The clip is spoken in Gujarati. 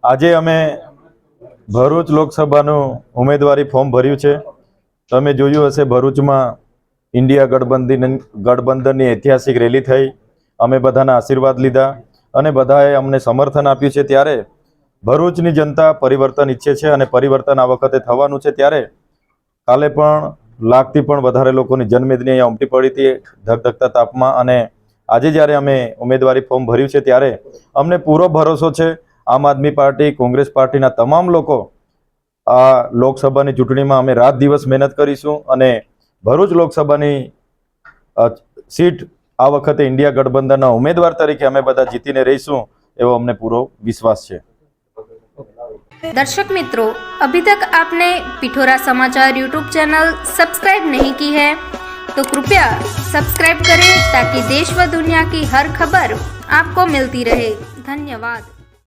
આજે અમે ભરૂચ લોકસભાનું ઉમેદવારી ફોર્મ ભર્યું છે. તમે જોયું હશે, ભરૂચમાં ઇન્ડિયા ગઠબંધનની ઐતિહાસિક રેલી થઈ. અમે બધાના આશીર્વાદ લીધા અને બધાએ અમને સમર્થન આપ્યું છે. ત્યારે ભરૂચની જનતા પરિવર્તન ઈચ્છે છે અને પરિવર્તન આ વખતે થવાનું છે. ત્યારે કાલે પણ લાખથી પણ વધારે લોકોની જનમેદની અહીંયા ઉમટી પડી હતી ધગધગતા તાપમાં. અને આજે જ્યારે અમે ઉમેદવારી ફોર્મ ભર્યું છે ત્યારે અમને પૂરો ભરોસો છે આમ આદમી પાર્ટી, કોંગ્રેસ પાર્ટીના તમામ લોકો આ લોકસભાની ચૂંટણીમાં અમે રાત દિવસ મહેનત કરીશું અને ભરૂચ લોકસભાની સીટ આ વખતે इंडिया गठबंधन उम्मीदवार तरीके हमें બધા જીતીને રહીશું એવો અમને પૂરો વિશ્વાસ છે. दर्शक मित्रों, अभी तक आपने पिठोरा समाचार यूट्यूब चैनल सब्सक्राइब नहीं की है तो कृपया सब्सक्राइब करें ताकि देश व दुनिया की हर खबर आपको मिलती रहे. धन्यवाद.